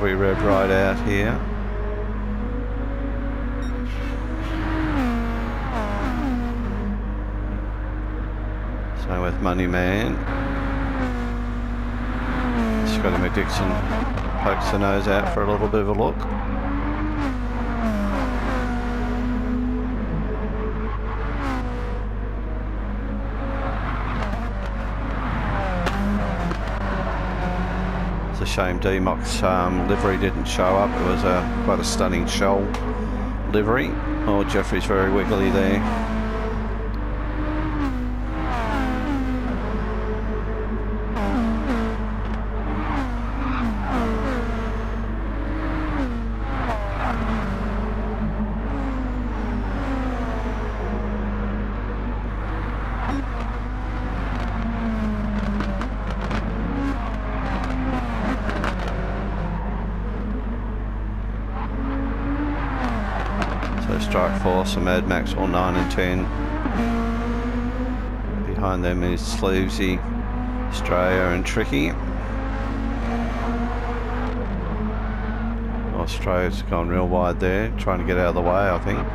We rev right out here. Same with Money Man. Scotty McDixon pokes the nose out for a little bit of a look. It's a shame D-Mock's livery didn't show up. It was quite a stunning shoal livery. Oh, Jeffrey's very wiggly there. Strike Force and Mad Max all 9 and 10. Behind them is Sleevesy, Australia and Tricky. Australia's gone real wide there, trying to get out of the way, I think.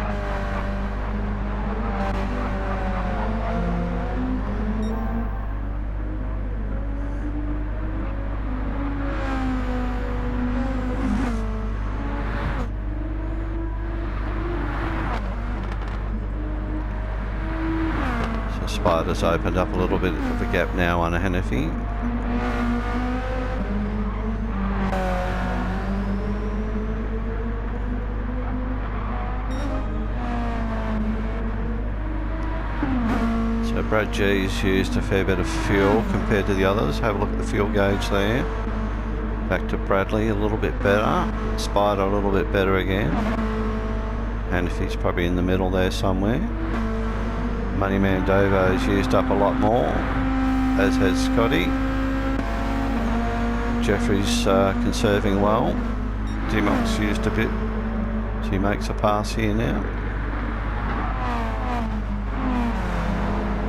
Spider's opened up a little bit of a gap now on a Hanafi. So Brad G's used a fair bit of fuel compared to the others. Have a look at the fuel gauge there. Back to Bradley, a little bit better. Spider a little bit better again. Hanafi's probably in the middle there somewhere. Moneyman Dovo's used up a lot more, as has Scotty. Jeffrey's conserving well. D-Mock's used a bit. She makes a pass here now.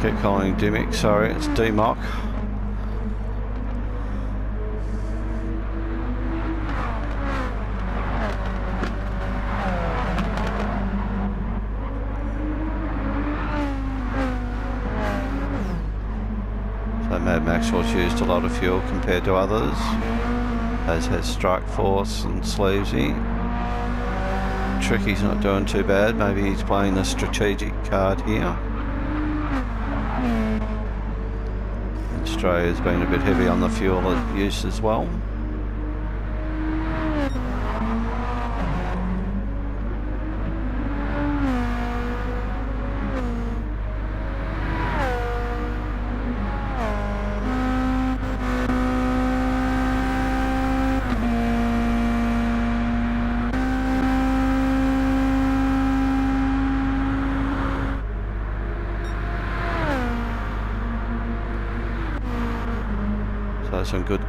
Keep calling Dimmick, sorry, it's D-Mock. Mad Maxwell's used a lot of fuel compared to others, as has Strike Force and Sleevesy. Tricky's not doing too bad, maybe he's playing the strategic card here. Australia's been a bit heavy on the fuel use as well. So some good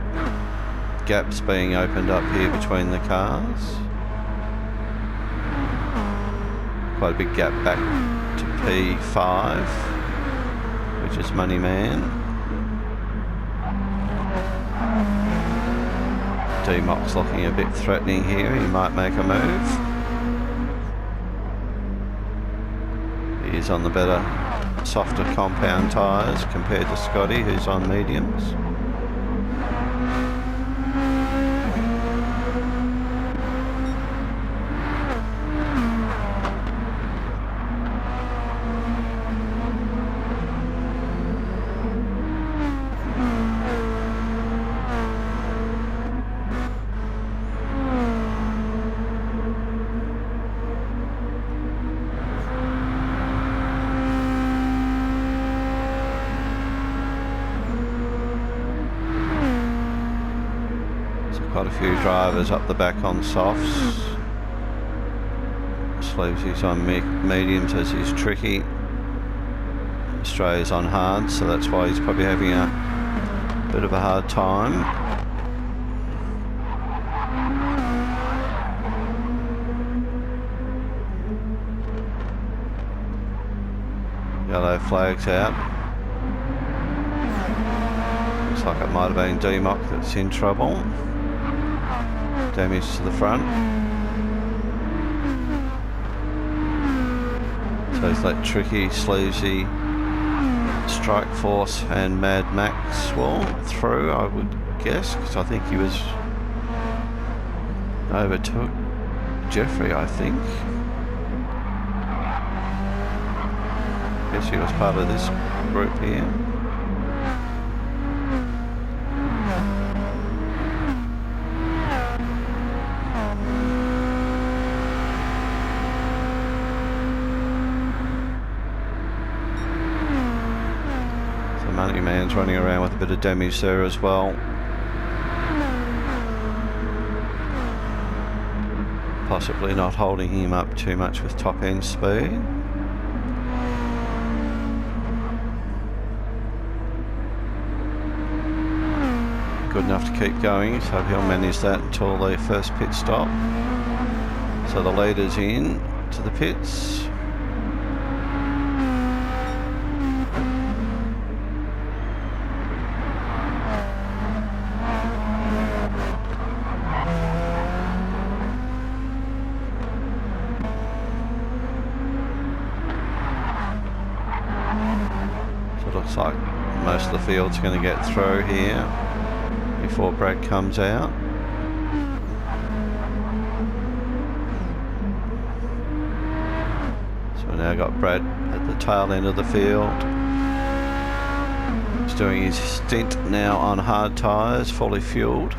gaps being opened up here between the cars. Quite a big gap back to P5, which is Money Man. D-Mock's looking a bit threatening here, he might make a move. He is on the better, softer compound tyres compared to Scotty, who's on mediums. Quite a few drivers up the back on softs. Sleevesy's on mediums as he's Tricky. Australia's on hard, so that's why he's probably having a bit of a hard time. Yellow flags out. Looks like it might have been D-Mock that's in trouble. damage to the front. So it's that tricky, sleazy Strike Force and Mad Maxwell through, I would guess, because I think he was overtook Jeffrey, I think. Guess he was part of this group here. So Money Man's running around with a bit of damage there as well. Possibly not holding him up too much with top end speed. Good enough to keep going, so he'll manage that until the first pit stop. So the leader's in to the pits. Looks like most of the field's going to get through here before Brad comes out. So now got Brad at the tail end of the field. He's doing his stint now on hard tyres, fully fueled.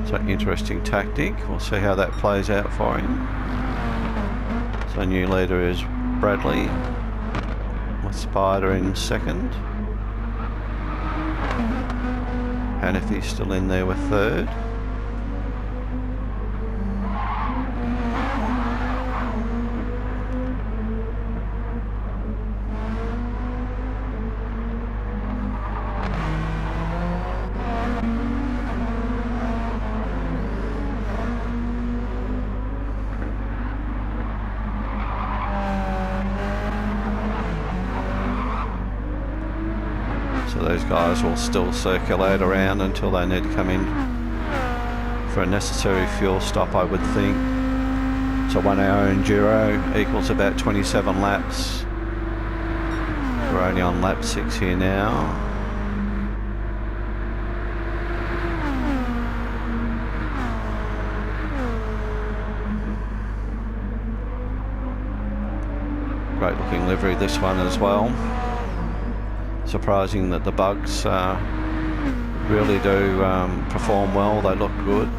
So interesting tactic. We'll see how that plays out for him. So new leader is Bradley, with Spider in second. Hanafi's still in there with third. So those guys will still circulate around until they need to come in for a necessary fuel stop, I would think. So 1 hour Enduro equals about 27 laps. We're only on lap 6 here now. Great looking livery this one as well. Surprising that the bugs really do perform well, they look good.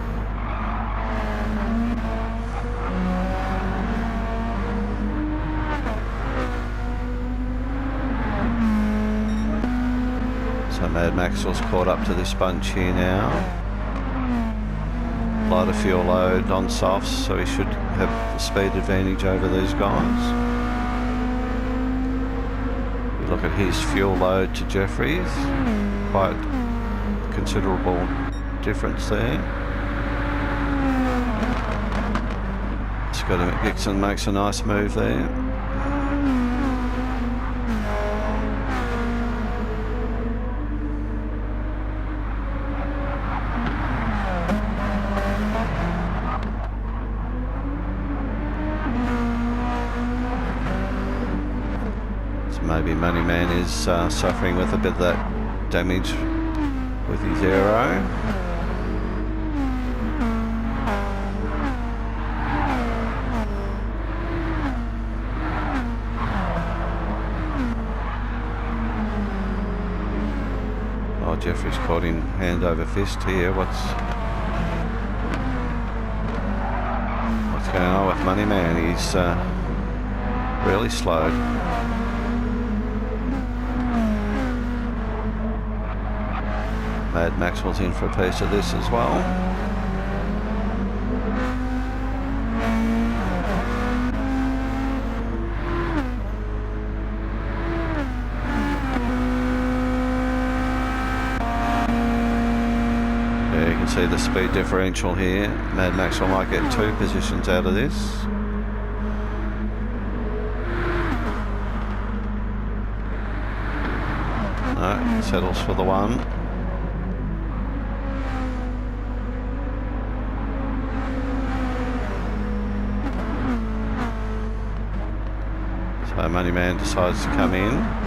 So Mad Maxwell's caught up to this bunch here now. Lighter fuel load on softs, so he should have the speed advantage over these guys. Look at his fuel load to Jeffrey's, quite considerable difference there. Scotty McDixon makes a nice move there. Maybe Money Man is suffering with a bit of that damage with his aero. Oh, Jeffrey's caught in hand over fist here. What's going on with Money Man? He's really slowed. Mad Maxwell's in for a piece of this as well. Yeah, you can see the speed differential here. Mad Maxwell might get 2 positions out of this. No, settles for the one. So Moneyman decides to come in.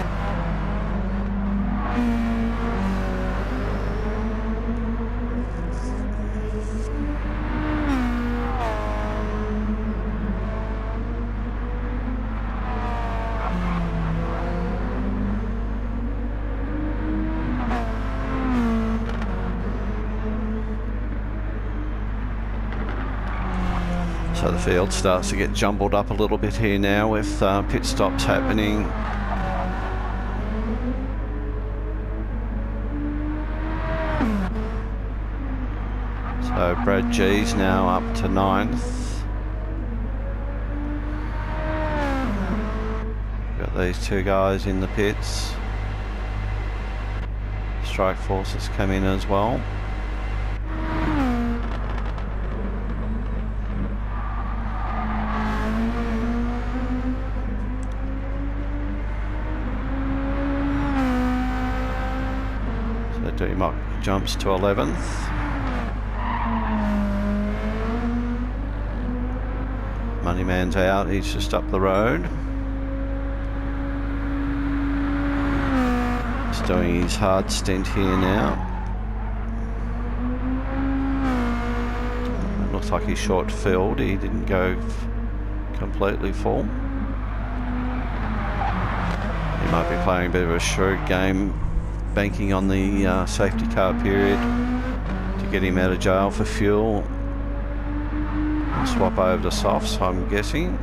So the field starts to get jumbled up a little bit here now with pit stops happening. So Brad G's now up to 9th. Got these two guys in the pits. Strike Force has come in as well. D-Mock jumps to 11th. Moneyman's out, he's just up the road. He's doing his hard stint here now. It looks like he's short filled, he didn't go completely full. He might be playing a bit of a shrewd game, banking on the safety car period to get him out of jail for fuel. I'll swap over to softs, I'm guessing.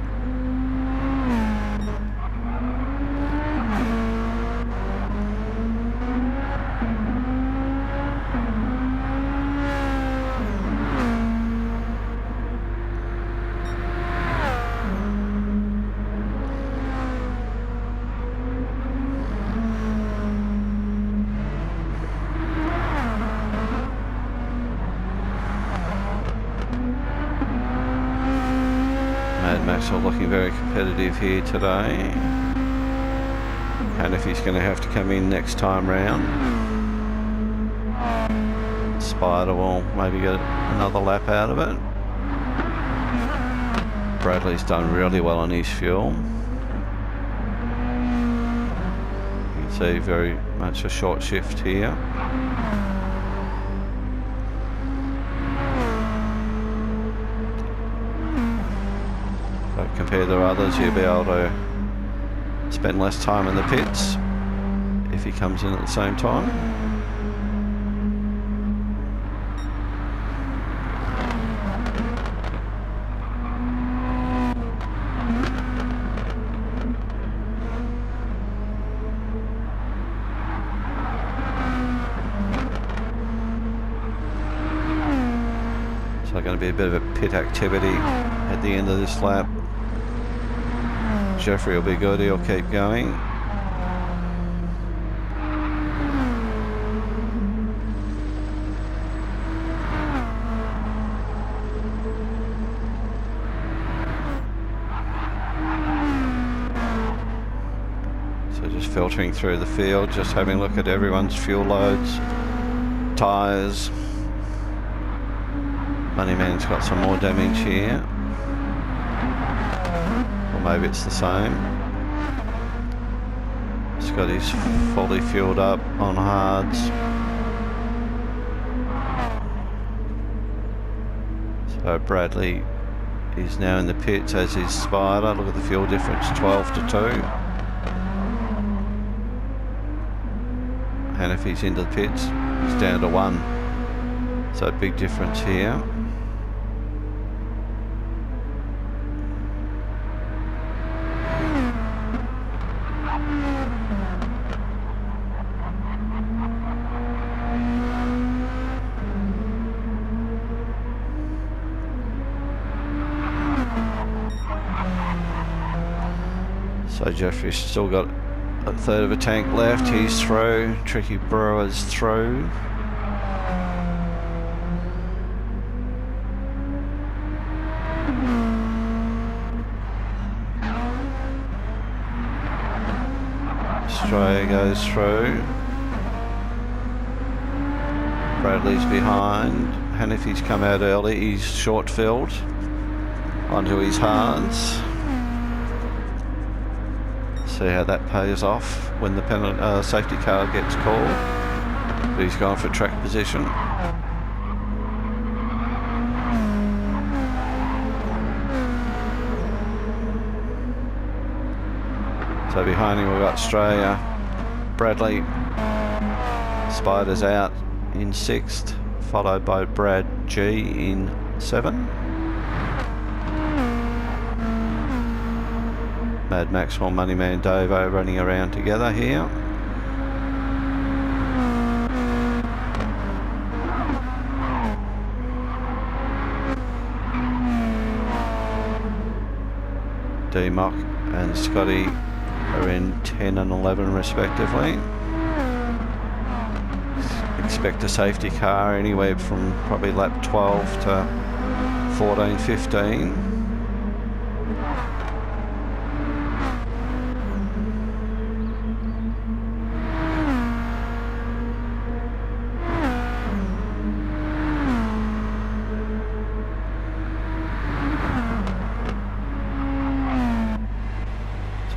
Max are looking very competitive here today, and if he's going to have to come in next time round, Spider will maybe get another lap out of it. Bradley's done really well on his fuel. You can see very much a short shift here. Compared to others, you'll be able to spend less time in the pits if he comes in at the same time. So going to be a bit of a pit activity at the end of this lap. Jeffrey will be good, he'll keep going. So just filtering through the field, just having a look at everyone's fuel loads, tyres. Moneyman's got some more damage here. Maybe it's the same. He's got his fully fueled up on hards. So Bradley is now in the pits, as is Spider. Look at the fuel difference, 12 to 2. And if he's into the pits, it's down to 1. So big difference here. So Jeffrey's still got a third of a tank left. He's through. Tricky Brewer's through. Australia goes through. Bradley's behind. Hannify's come out early. He's short filled onto his hards. See how that pays off when the safety car gets called. But he's gone for track position. So behind him we've got Australia. Bradley. Spider's out in 6th, followed by Brad G in 7. Mad Maxwell, Moneyman Davo running around together here. D-Mock and Scotty are in 10 and 11 respectively. Expect a safety car anywhere from probably lap 12 to 14, 15.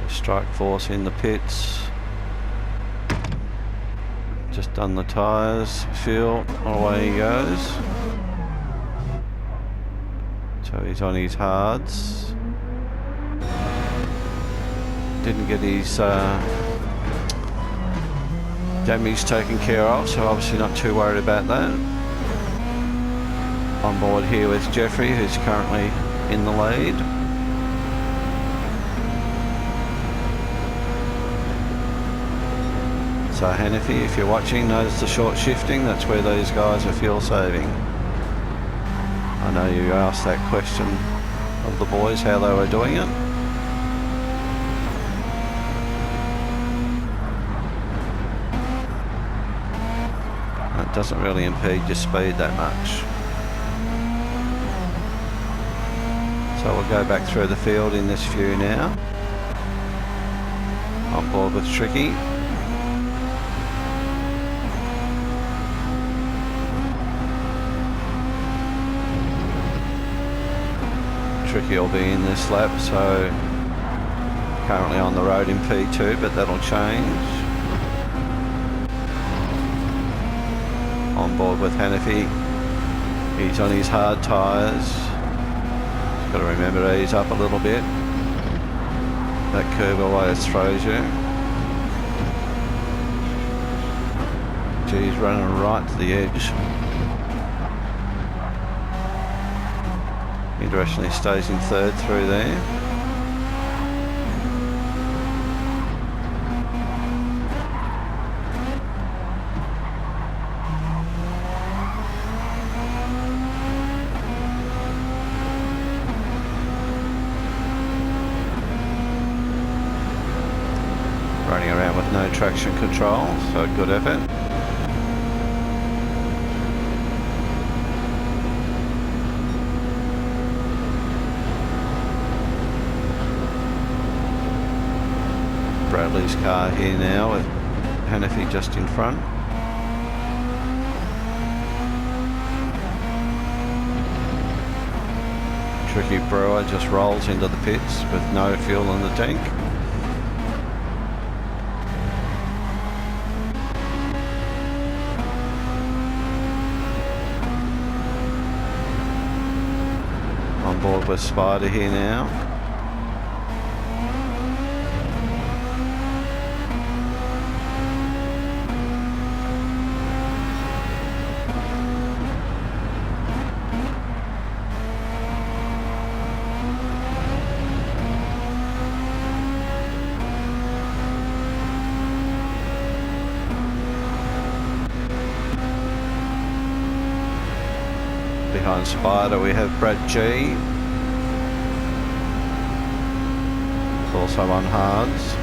Strike Force in the pits. Just done the tyres, fuel, away he goes. So he's on his hards. Didn't get his damage taken care of, so obviously not too worried about that. On board here with Jeffrey, who's currently in the lead. So Hannify, if you're watching, notice the short shifting. That's where these guys are fuel saving. I know you asked that question of the boys, how they were doing it. That doesn't really impede your speed that much. So we'll go back through the field in this view now. On board with Tricky. Tricky will be in this lap, so currently on the road in P2, but that'll change. On board with Hannify, he's on his hard tyres. Got to remember to ease up a little bit. That curve always throws you. G's running right to the edge. Interestingly stays in 3rd through there. Running around with no traction control, so good effort. Bradley's car here now with Hannify just in front. Tricky Brewer just rolls into the pits with no fuel in the tank. On board with Spider here now. Behind Spider we have Brad G, also on hards.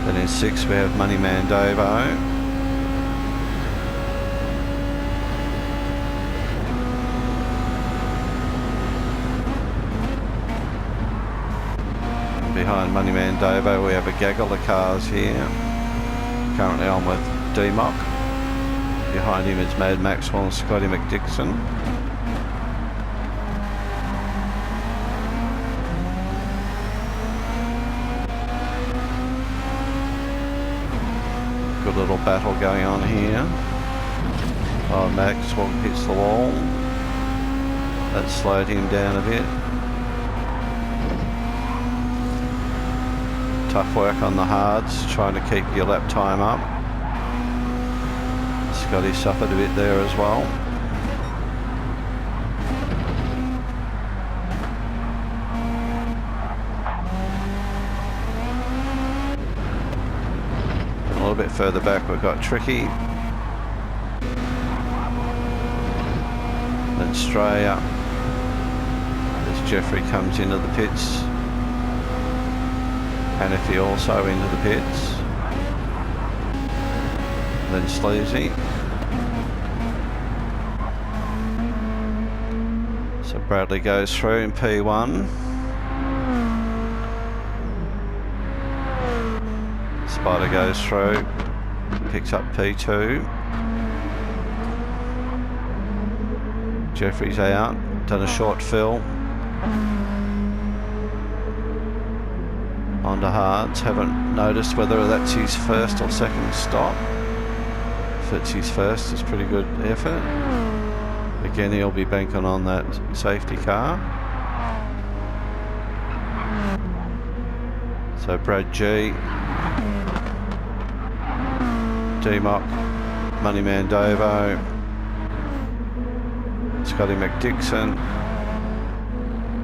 Then in 6 we have Moneyman Davo. behind Moneyman Davo we have a gaggle of cars here. Currently on with D-Mock. Behind him is Mad Maxwell and Scotty McDixon. Good little battle going on here. Oh, Maxwell hits the wall. That slowed him down a bit. Tough work on the hards, trying to keep your lap time up. Scotty suffered a bit there as well. A little bit further back we've got Tricky. Then Straya. As Jeffrey comes into the pits. Hannify also into the pits. Then Sleazy. So Bradley goes through in P1. Spider goes through, picks up P2. Jeffrey's out, done a short fill. Onto hards, haven't noticed whether that's his first or second stop. If it's his first, it's pretty good effort. Again, he'll be banking on that safety car. So Brad G, D-Mock, Moneyman Davo, Scotty McDixon,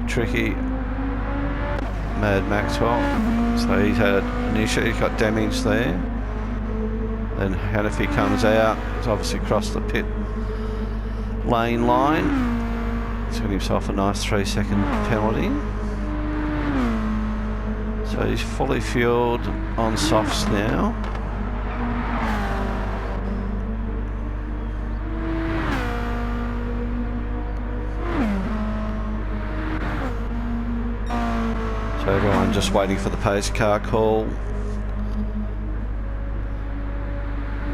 Tricky, Mad Maxwell. So he's had an issue, he's got damage there. Then Hannify comes out, he's obviously crossed the pit lane line. He's got himself a nice 3-second penalty. So he's fully fueled on softs now. So everyone just waiting for the pace car call,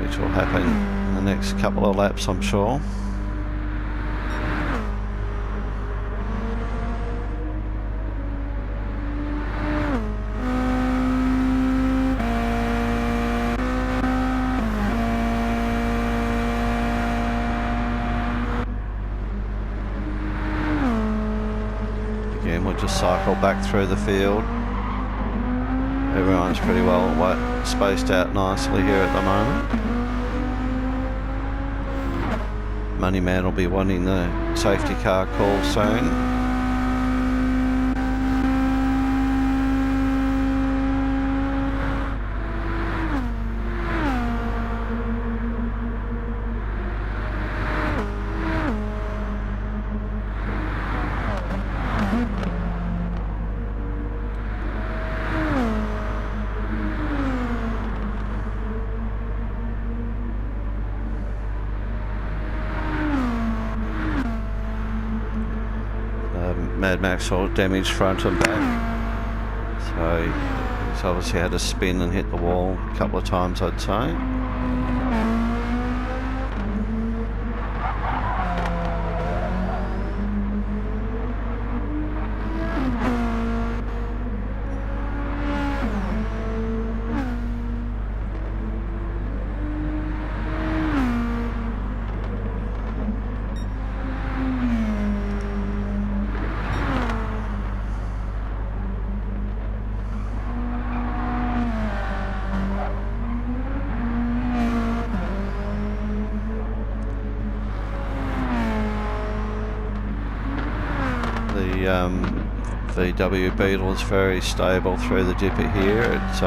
which will happen in the next couple of laps, I'm sure. Again, we'll just cycle back through the field. Everyone's pretty well spaced out nicely here at the moment. Moneyman will be wanting the safety car call soon. Mad Maxwell damaged front and back, so he's obviously had to spin and hit the wall a couple of times, I'd say. VW Beetle is very stable through the dipper here. It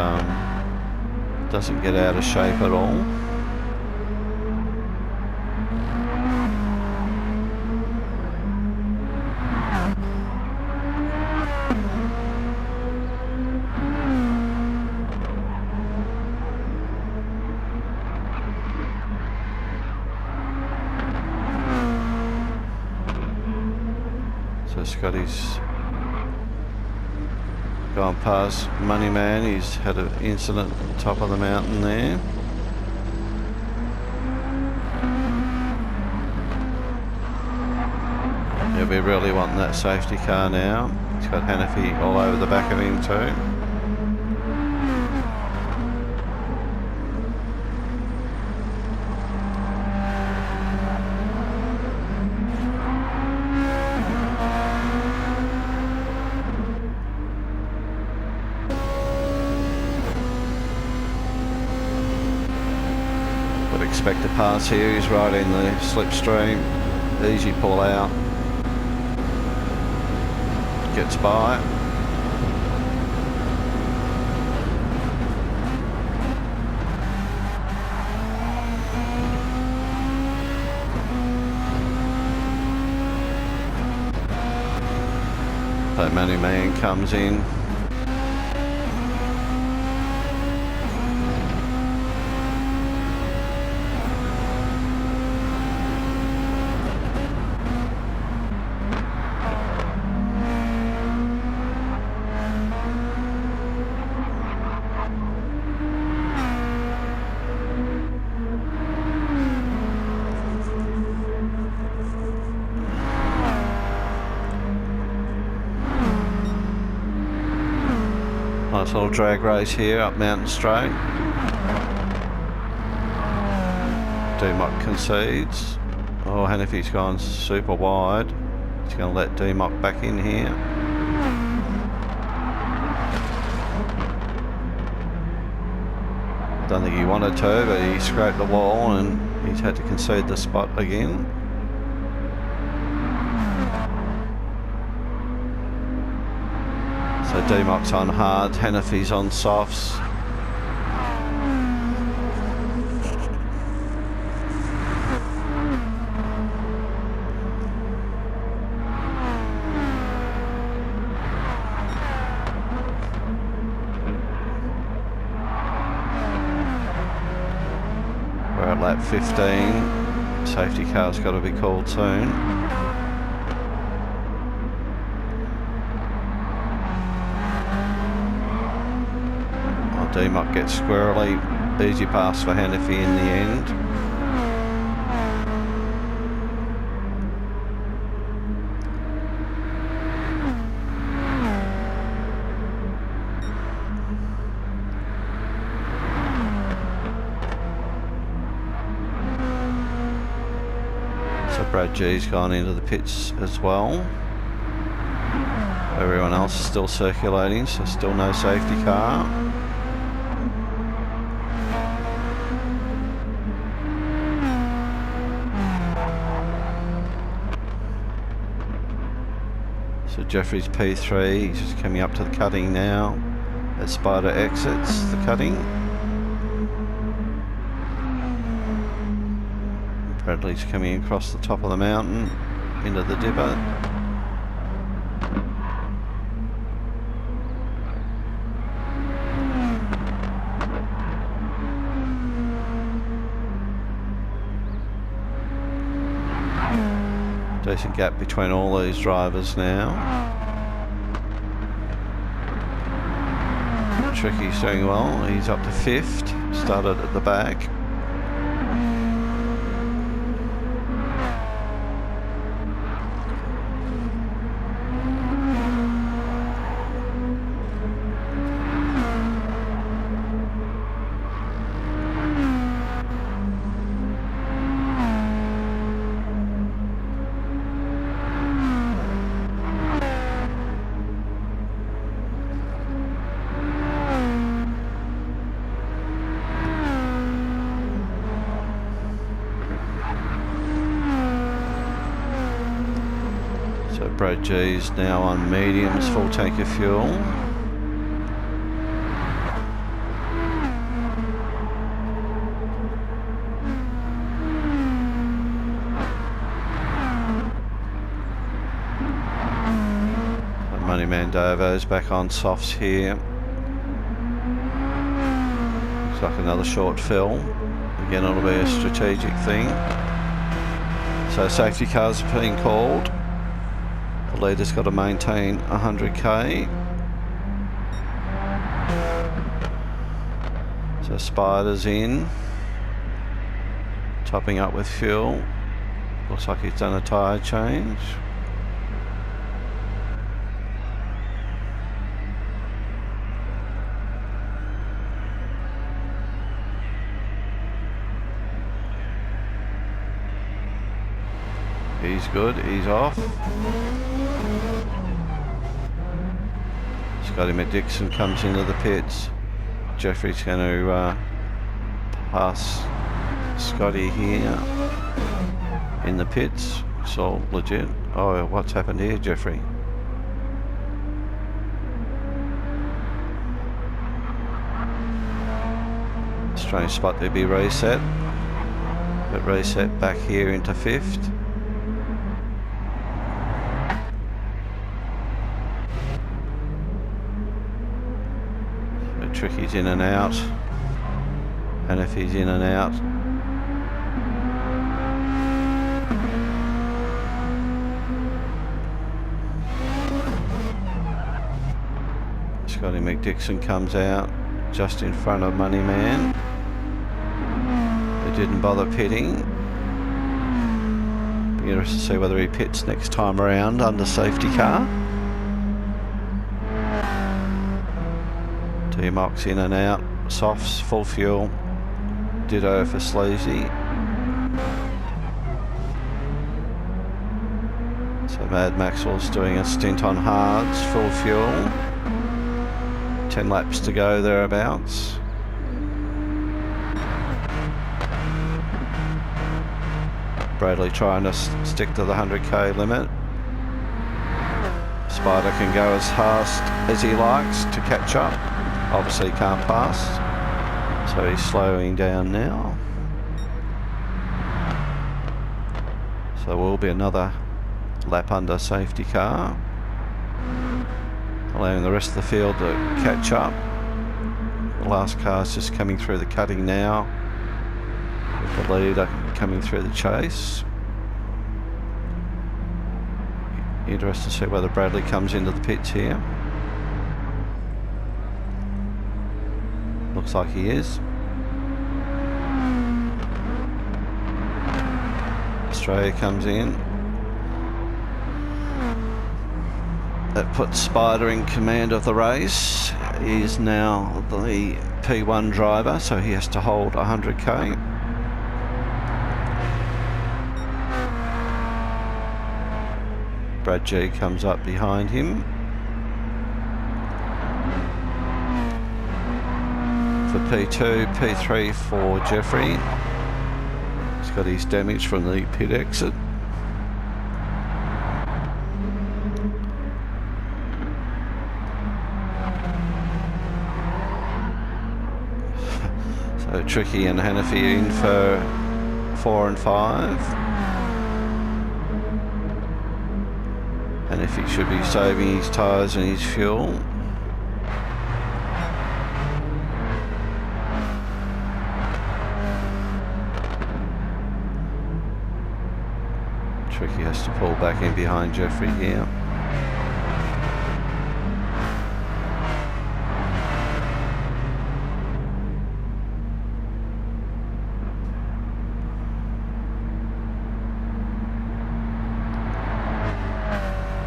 doesn't get out of shape at all. So Scotty's gone past Moneyman. He's had an incident at the top of the mountain there. He'll be really wanting that safety car now. He's got Hannafy all over the back of him too. Would expect to pass here. He's right in the slipstream. Easy pull out. Gets by. That Moneyman comes in. Nice little drag race here up Mountain Straight. D-Mock concedes. Oh, Hannafy's gone super wide. He's going to let D-Mock back in here. Don't think he wanted to, but he scraped the wall and he's had to concede the spot again. So D-Mock's on hard, Hannafy's on softs. We're at lap 15. Safety car's got to be called soon. D-Mock gets squirrely, easy pass for Hannafy in the end. So Brad G's gone into the pits as well. Everyone else is still circulating, so still no safety car. So Jeffrey's P3, he's just coming up to the cutting now as Spider exits the cutting. Bradley's coming across the top of the mountain into the dipper. Decent gap between all these drivers now. Tricky's doing well, he's up to 5th, started at the back. Brad G's now on mediums, full tank of fuel. Moneyman Davo's back on softs here. Looks like another short fill. Again, it'll be a strategic thing. So safety cars are being called. The leader's got to maintain 100k. So Spider's in, topping up with fuel. Looks like he's done a tyre change. He's good, he's off. Scotty McDixon comes into the pits. Jeffrey's going to pass Scotty here in the pits. It's all legit. Oh, what's happened here, Jeffrey? Strange spot to be reset. But reset back here into 5th. Tricky's in and out, and if he's in and out, Scotty McDixon comes out just in front of Moneyman. He didn't bother pitting. Be interested to see whether he pits next time around under safety car. T-Mox in and out, softs, full fuel, ditto for Sleazy. So Mad Maxwell's doing a stint on hards, full fuel, 10 laps to go thereabouts. Bradley trying to stick to the 100k limit. Spider can go as fast as he likes to catch up. Obviously can't pass, so he's slowing down now. So there will be another lap under safety car, allowing the rest of the field to catch up. The last car's just coming through the cutting now, with the leader coming through the chase. Interesting to see whether Bradley comes into the pits here. Looks like he is. Australia comes in. That puts Spider in command of the race. He is now the P1 driver, so he has to hold 100k. Brad G comes up behind him. For P2, P3 for Jeffrey. He's got his damage from the pit exit. So Tricky and Hannafy in for 4 and 5. And if he should be saving his tyres and his fuel. Tricky has to pull back in behind Jeffrey here.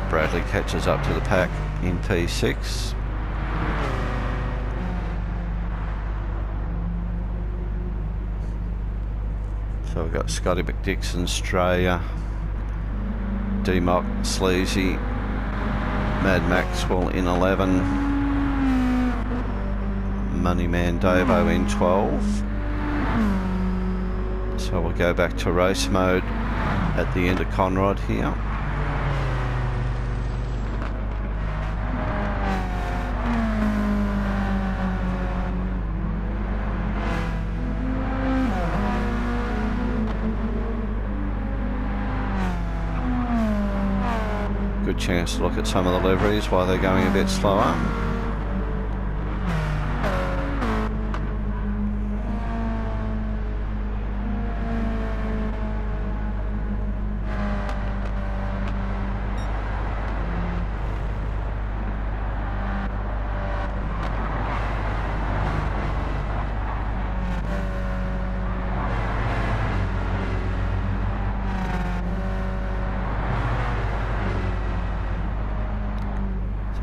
Bradley catches up to the pack in P6. So we've got Scotty McDixon, Australia, D-Mock, Sleazy, Mad Maxwell in 11, Moneyman Davo in 12. So we'll go back to race mode at the end of Conrod here. Good chance to look at some of the liveries while they're going a bit slower.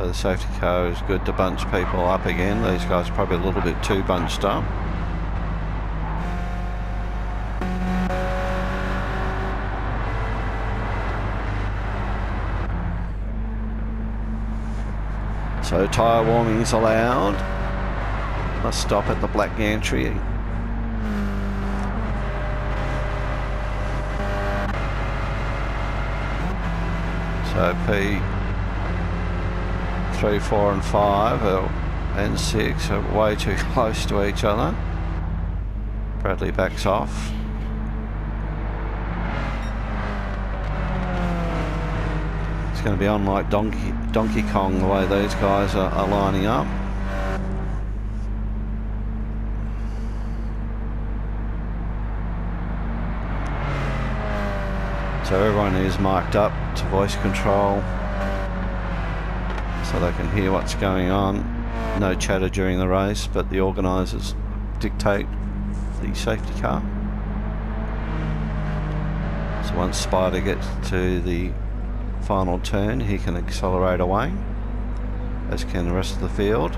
So the safety car is good to bunch people up again. These guys are probably a little bit too bunched up. So tyre warming is allowed. Must stop at the black gantry. So P3, 4 and 5 and 6 are way too close to each other. Bradley backs off. It's going to be on like Donkey Kong the way these guys are lining up. So everyone is mic'd up to voice control so they can hear what's going on. No chatter during the race, but the organisers dictate the safety car. So once Spider gets to the final turn, he can accelerate away, as can the rest of the field.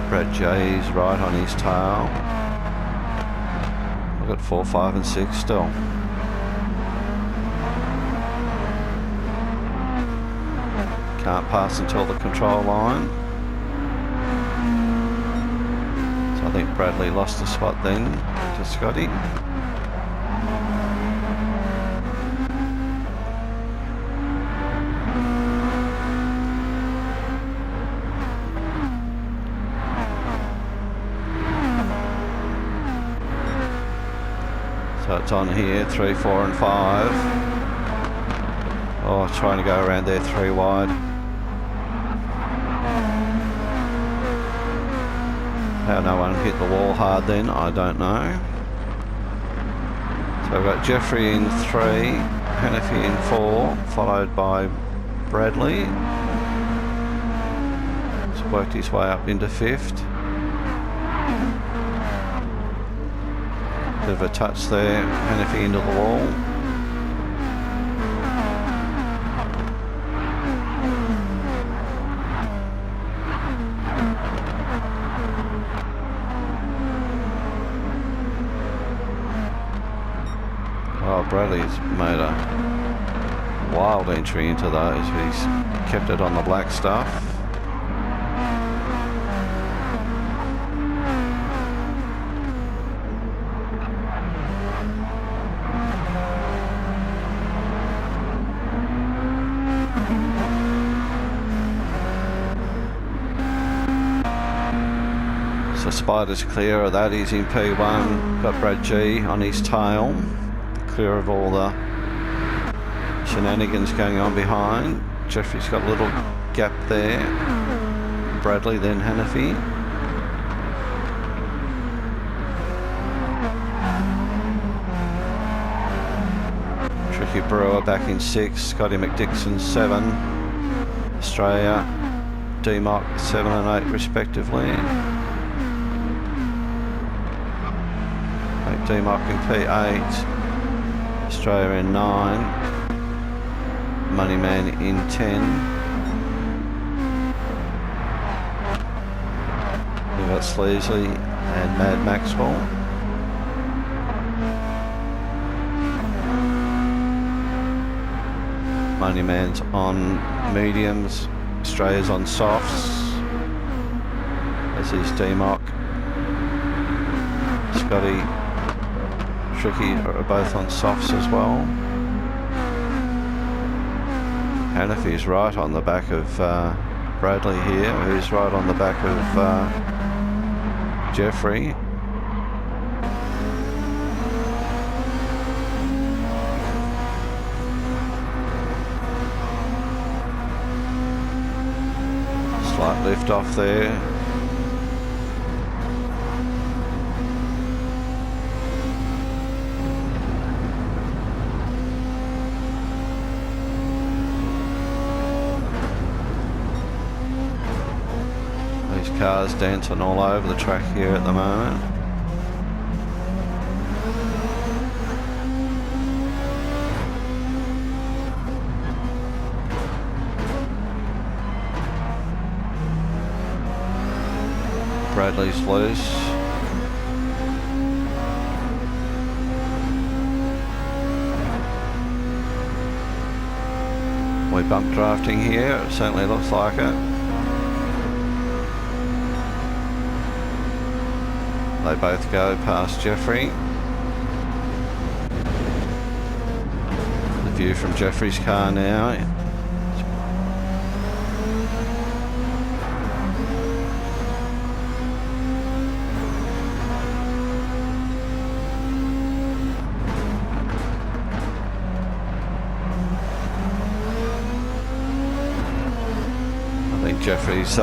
Brad J is right on his tail. We've got 4, 5 and 6 still. Can't pass until the control line. So I think Bradley lost a spot then to Scotty. So it's on here, 3, 4 and 5. Oh, trying to go around there 3 wide. How no one hit the wall hard then, I don't know. So we've got Jeffrey in 3, Hannafy in 4, followed by Bradley. He's worked his way up into 5th. Bit of a touch there, Hannafy into the wall. Oh, Bradley's made a wild entry into those. He's kept it on the black stuff. So Spider's clear of that. He's in P1. Got Brad G on his tail. Clear of all the shenanigans going on behind. Jeffrey's got a little gap there. Bradley, then Hannafy. Tricky Brewer back in 6. Scotty McDixon 7. Australia, D-Mock 7 and 8 respectively. D-Mock in P8. Australia in 9, Moneyman in 10. We've got Sleasley and Mad Maxwell. Moneyman's on mediums, Australia's on softs, as is D-Mock. Scotty, Tricky are both on softs as well. Hannafy's right on the back of Bradley here, who's right on the back of Jeffrey. Slight lift off there. Cars dancing all over the track here at the moment. Bradley's loose. We bump drafting here, it certainly looks like it. They both go past Jeffrey. The view from Jeffrey's car now. Jeffrey's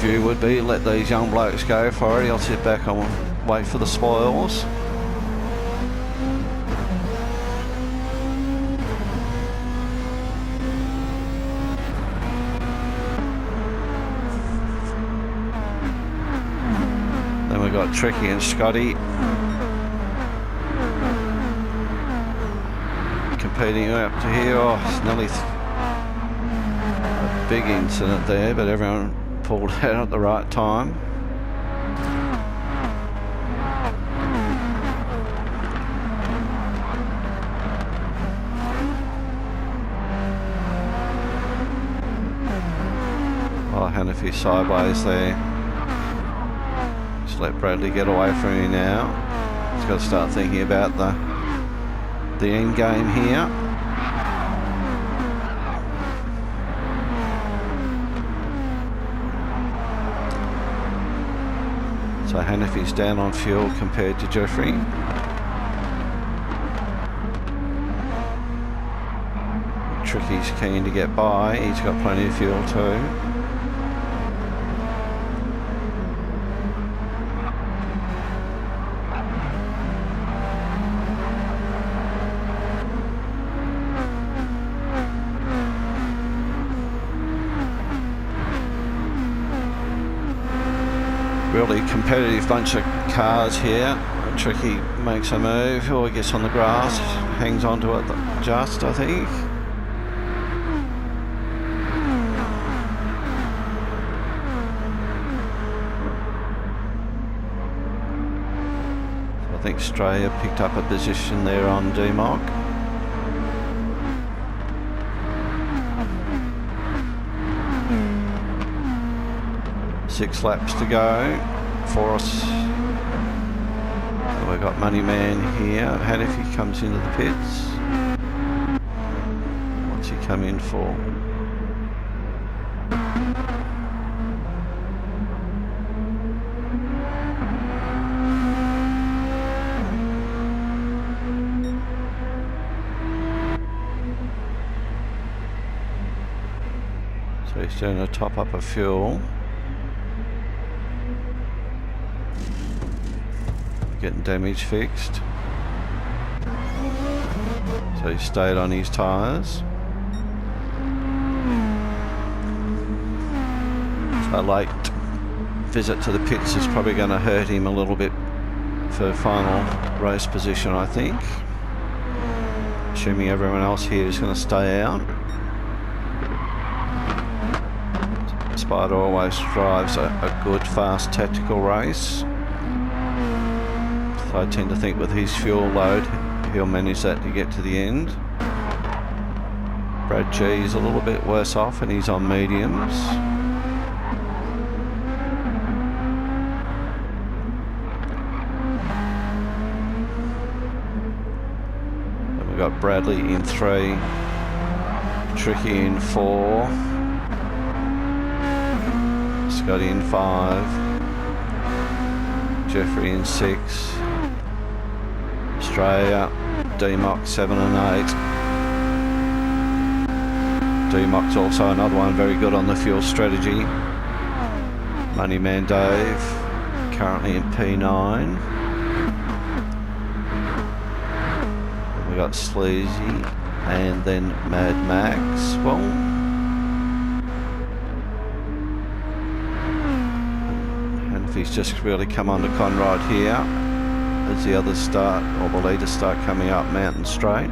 view would be let these young blokes go for it. He'll sit back and wait for the spoils. Then we've got Tricky and Scotty competing up to here. Oh, it's nearly big incident there, but everyone pulled out at the right time. Oh, Hannafy sideways there. Just let Bradley get away from him now. He's got to start thinking about the end game here. So Hannafy's down on fuel compared to Jeffrey. Tricky's keen to get by, he's got plenty of fuel too. Really competitive bunch of cars here. Tricky makes a move, or gets on the grass, hangs onto it just, I think. So I think Australia picked up a position there on DMOC. Six laps to go for us. We've got Moneyman here. Hannafy comes into the pits. What's he come in for? So he's doing a top up of fuel. Getting damage fixed. So he stayed on his tyres. So a late visit to the pits is probably going to hurt him a little bit for final race position, I think. Assuming everyone else here is going to stay out. Spider always drives a good, fast, tactical race. I tend to think with his fuel load he'll manage that to get to the end. Brad G is a little bit worse off and he's on mediums. Then we've got Bradley in 3, Tricky in 4, Scotty in 5, Jeffrey in 6, Australia, DMOC 7 and 8. DMOC's also another one very good on the fuel strategy. Moneyman Dave, currently in P9. We got Sleazy and then Mad Max. Well, Hannafy's just really come under Conrad here as the others start, or the leaders start coming up Mountain Straight.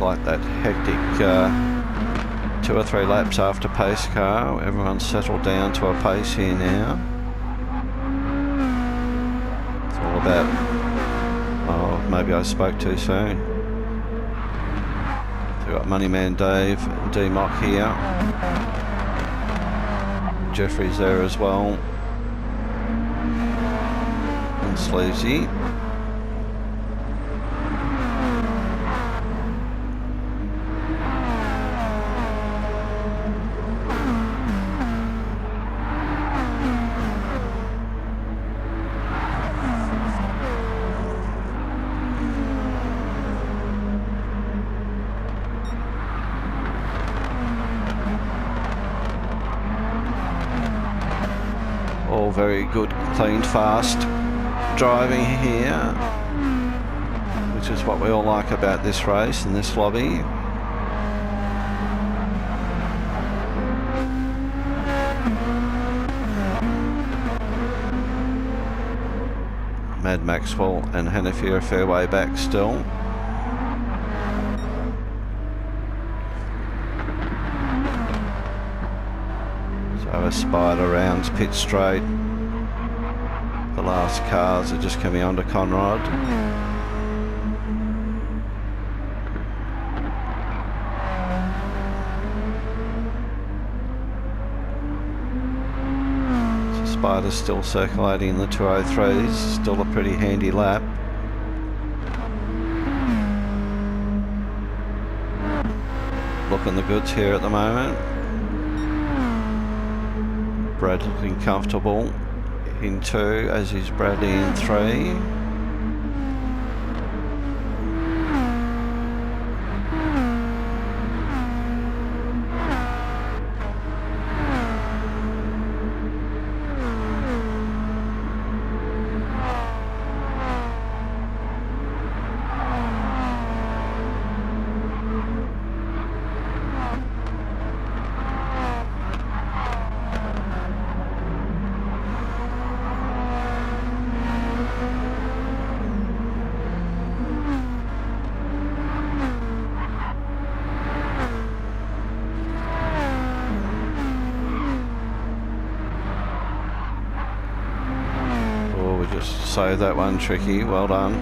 like that hectic 2 or 3 laps after pace car. Everyone's settled down to a pace here now. It's all about... oh, maybe I spoke too soon. So we've got Moneyman Dave and D-Mock here. Jeffrey's there as well. And Sleazy. All very good, clean, fast driving here, which is what we all like about this race and this lobby. Mad Maxwell and Hannafy are a fair way back still. A spider rounds pit straight. The last cars are just coming onto Conrad. So Spider's still circulating in the 203s, still a pretty handy lap. Looking the goods here at the moment. Brad looking comfortable in 2, as is Bradley in 3. Just save that one, Tricky. Well done.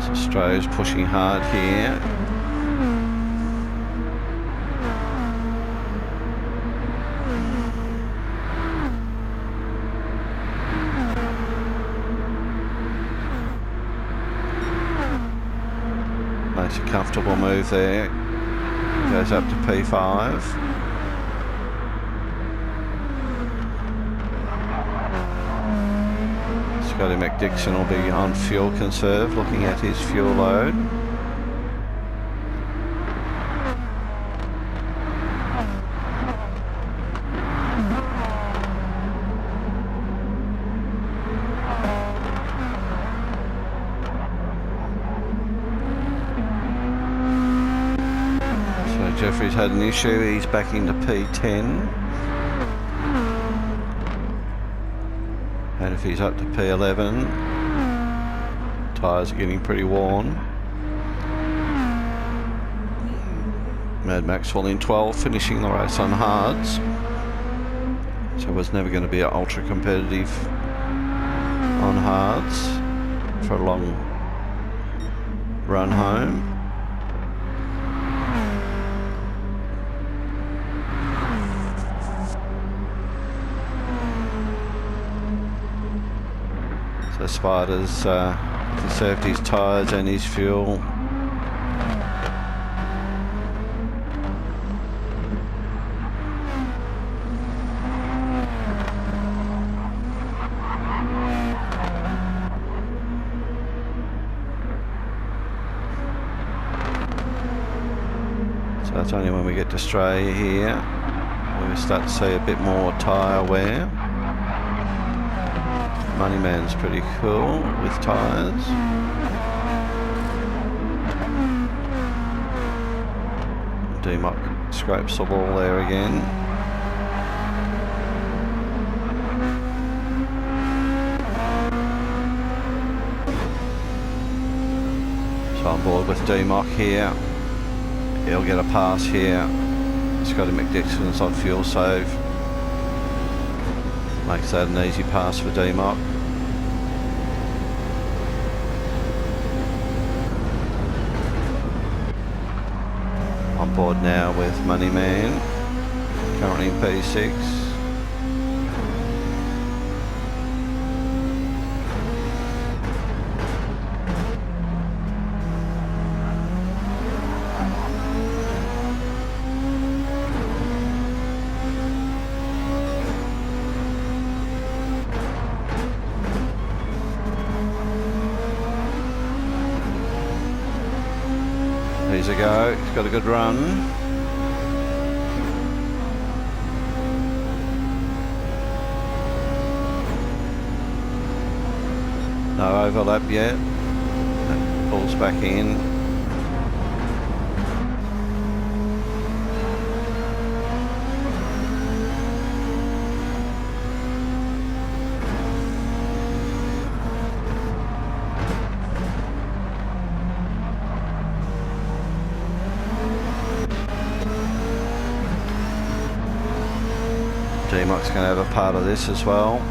So Australia's pushing hard here. Makes a comfortable move there. Goes up to P5. Scotty McDixon will be on fuel conserve, looking at his fuel load. Jeffrey's had an issue, he's back into P10. And if he's up to P11, tyres are getting pretty worn. Mad Maxwell in 12, finishing the race on hards. So it was never going to be ultra competitive on hards for a long run home. So Spider's conserved his tyres and his fuel. So that's only when we get to Australia here where we start to see a bit more tyre wear. Moneyman's pretty cool with tyres. D-Mock scrapes the wall there again. So on board with D-Mock here. He'll get a pass here. Scotty McDixon's on fuel save. Makes that an easy pass for D-Mock. On board now with Moneyman, currently in P6. Here's a go, he's got a good run. No overlap yet. Pulls back in. D-Mock's going to have a part of this as well.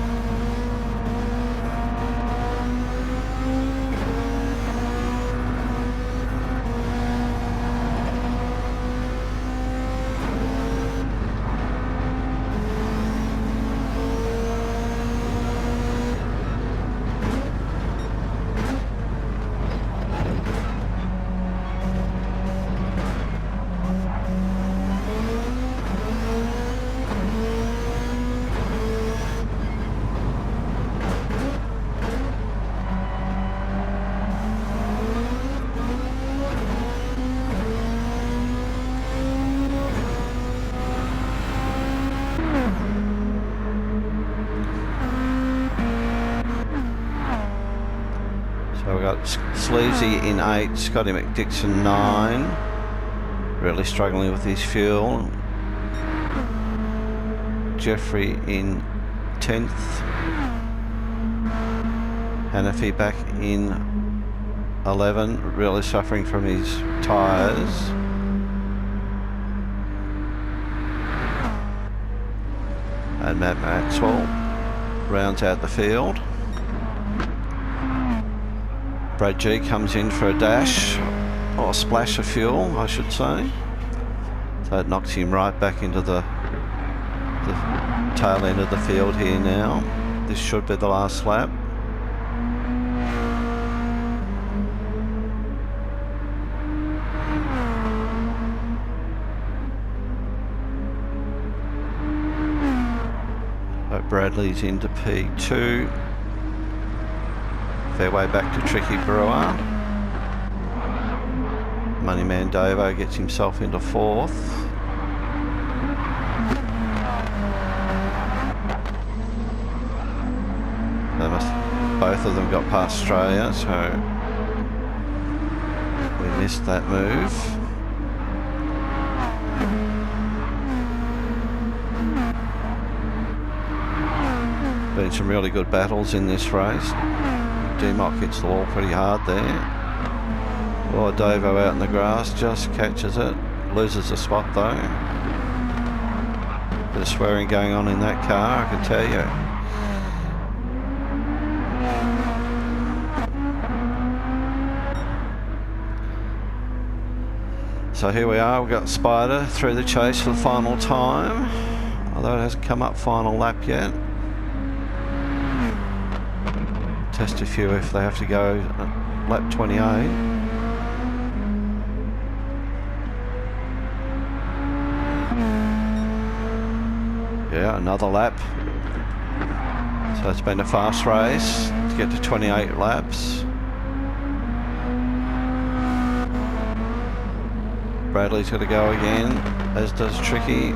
So we've got Sleazy in 8, Scotty McDixon 9, really struggling with his fuel. Jeffrey in 10th, Hanafi back in 11, really suffering from his tyres. And Matt Maxwell rounds out the field. Brad G comes in for a dash, or a splash of fuel, I should say. So it knocks him right back into the tail end of the field here now. This should be the last lap. So Bradley's into P2. Fair way back to Tricky Brewer. Moneyman Davo gets himself into 4th. Both of them got past Australia, so we missed that move. Been some really good battles in this race. D-Mock hits the wall pretty hard there. Well, Davo out in the grass just catches it, loses a spot though. Bit of swearing going on in that car, I can tell you. So here we are, we've got Spider through the chase for the final time, although it hasn't come up final lap yet. Test a few if they have to go lap 28. Yeah, another lap. So it's been a fast race to get to 28 laps. Bradley's got to go again, as does Tricky.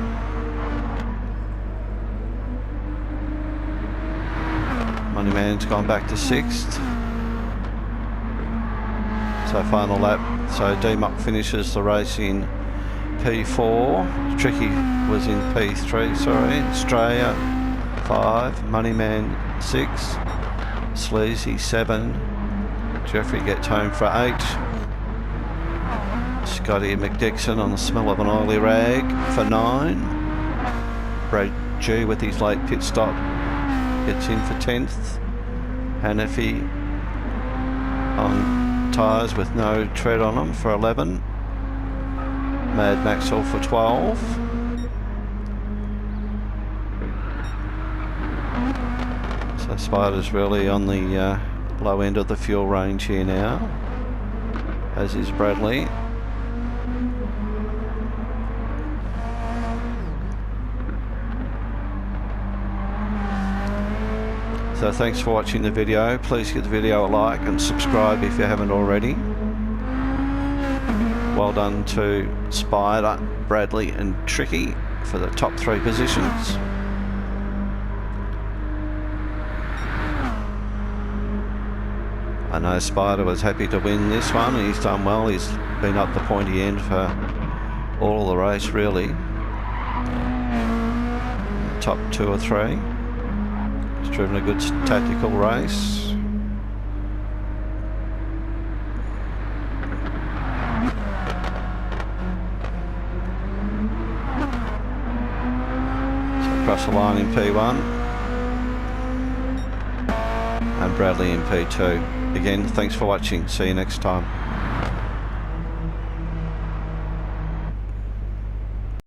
Moneyman's gone back to 6th. So final lap. So D-Muck finishes the race in P4. Tricky was in P3, sorry. Australia 5. Moneyman 6. Sleazy 7. Jeffrey gets home for 8. Scotty McDixon on the smell of an oily rag for 9. Brad G with his late pit stop gets in for 10th. Hanafi on tyres with no tread on them for 11. Mad Maxwell for 12. So Spider's really on the low end of the fuel range here now, as is Bradley. So thanks for watching the video. Please give the video a like and subscribe if you haven't already. Well done to Spider, Bradley and Tricky for the top 3 positions. I know Spider was happy to win this one. He's done well. He's been up the pointy end for all of the race really. Top 2 or 3. He's driven a good tactical race. So across the line in P1 and Bradley in P2. Again, thanks for watching. See you next time.